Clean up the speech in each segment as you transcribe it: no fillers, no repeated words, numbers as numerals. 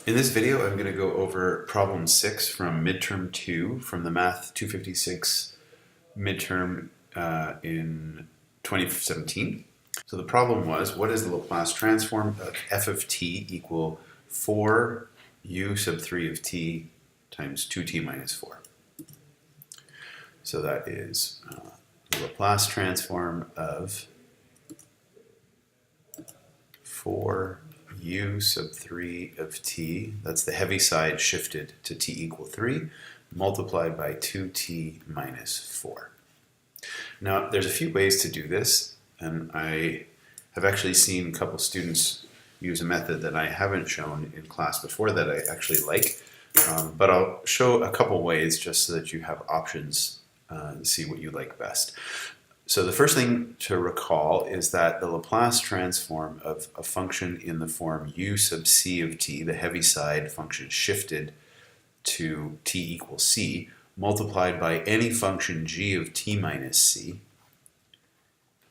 In this video, I'm going to go over problem 6 from midterm 2 from the Math 256 midterm in 2017. So the problem was, what is the Laplace transform of f of t equal 4u sub 3 of t times 2t minus 4? So that is the Laplace transform of 4u sub 3 of t, that's the heavy side shifted to t equal 3, multiplied by 2t minus 4. Now, there's a few ways to do this, and I have actually seen a couple students use a method that I haven't shown in class before that I actually like, but I'll show a couple ways just so that you have options to see what you like best. So the first thing to recall is that the Laplace transform of a function in the form u sub c of t, the heavy side function shifted to t equals c, multiplied by any function g of t minus c,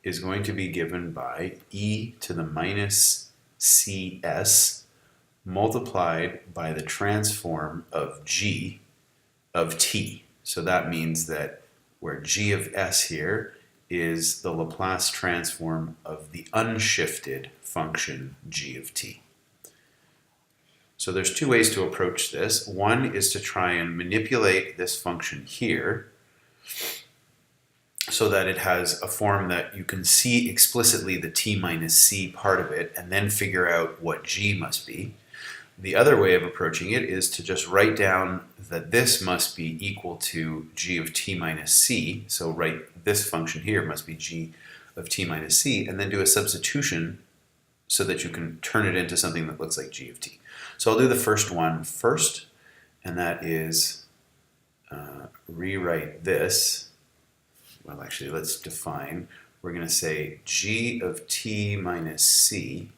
is going to be given by e to the minus cs multiplied by the transform of g of t. So that means that where g of s here is the Laplace transform of the unshifted function g of t. So there's two ways to approach this. One is to try and manipulate this function here so that it has a form that you can see explicitly the t minus c part of it and then figure out what g must be. The other way of approaching it is to just write down that this must be equal to g of t minus c, so write this function here must be g of t minus c, and then do a substitution so that you can turn it into something that looks like g of t. So I'll do the first one first, and that is rewrite this. Well, actually, let's define. We're going to say g of t minus c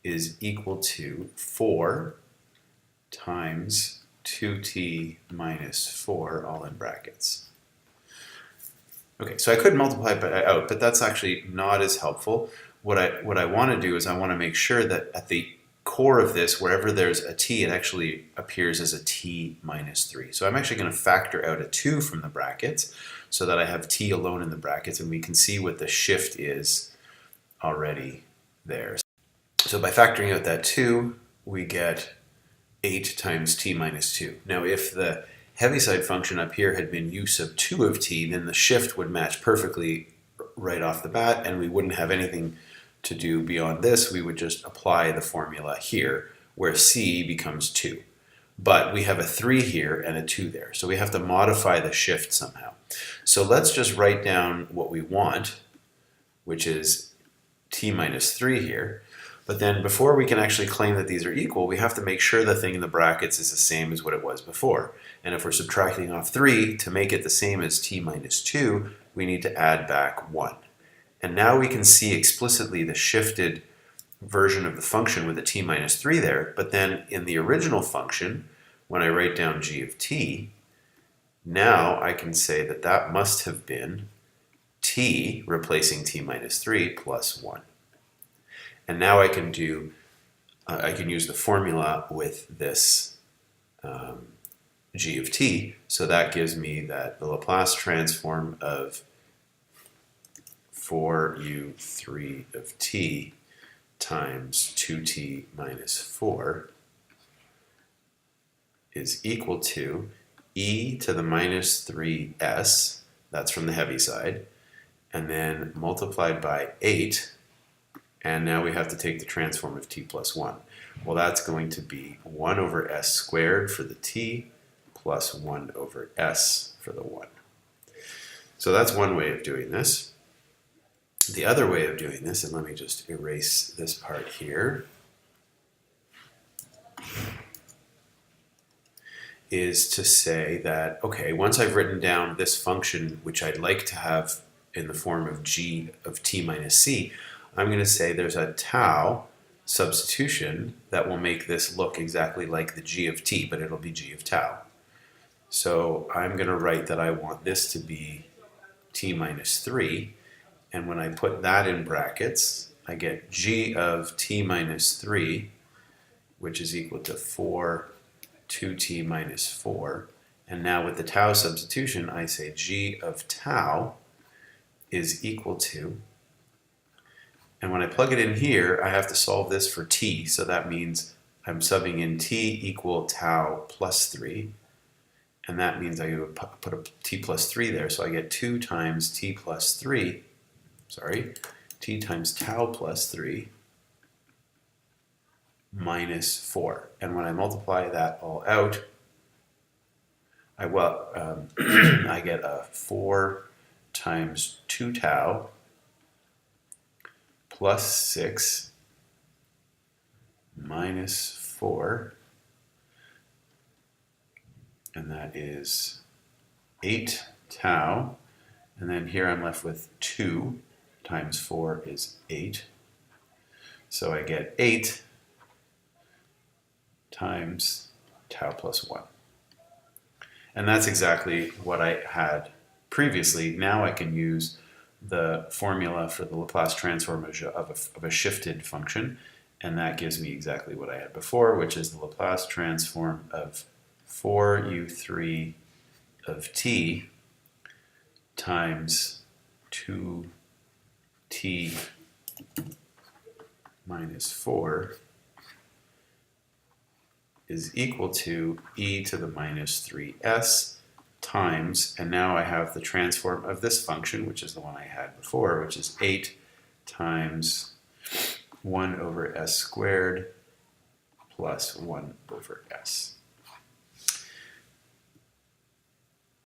is equal to 4 times 2t minus 4, all in brackets. Okay, so I could multiply it out, but that's actually not as helpful. What I want to do is I want to make sure that at the core of this, wherever there's a t, it actually appears as a t minus 3. So I'm actually going to factor out a 2 from the brackets so that I have t alone in the brackets, and we can see what the shift is already there. So by factoring out that 2, we get 8 times t minus 2. Now if the heaviside function up here had been u sub 2 of t, then the shift would match perfectly right off the bat, and we wouldn't have anything to do beyond this. We would just apply the formula here, where c becomes 2. But we have a 3 here and a 2 there, so we have to modify the shift somehow. So let's just write down what we want, which is t minus 3 here. But then before we can actually claim that these are equal, we have to make sure the thing in the brackets is the same as what it was before. And if we're subtracting off 3 to make it the same as t minus 2, we need to add back 1. And now we can see explicitly the shifted version of the function with the t minus 3 there. But then in the original function, when I write down g of t, now I can say that that must have been t, replacing t minus 3, plus 1. And now I can do, I can use the formula with this g of t, so that gives me that the Laplace transform of 4u3 of t times 2t minus 4 is equal to e to the minus 3s, that's from the heavy side, and then multiplied by 8, and now we have to take the transform of t plus 1. Well, that's going to be 1 over s squared for the t plus 1 over s for the 1. So that's one way of doing this. The other way of doing this, and let me just erase this part here, is to say that, okay, once I've written down this function, which I'd like to have in the form of g of t minus c, I'm going to say there's a tau substitution that will make this look exactly like the g of t, but it'll be g of tau. So I'm going to write that I want this to be t minus 3, and when I put that in brackets, I get g of t minus 3 which is equal to 4 2t minus 4. And now with the tau substitution, I say g of tau is equal to, and when I plug it in here, I have to solve this for t, so that means I'm subbing in t equal tau plus 3, and that means I would put a t plus 3 there, so I get 2 times t plus 3, t times tau plus 3 minus 4. And when I multiply that all out, I get a 4 times 2 tau plus 6 minus 4, and that is 8 tau, and then here I'm left with 2 times 4 is 8, so I get 8 times tau plus 1. And that's exactly what I had previously. Now I can use the formula for the Laplace transform of a shifted function, and that gives me exactly what I had before, which is the Laplace transform of 4u3 of t times 2t minus 4 is equal to e to the minus 3s times, and now I have the transform of this function, which is the one I had before, which is 8 times 1 over s squared plus 1 over s.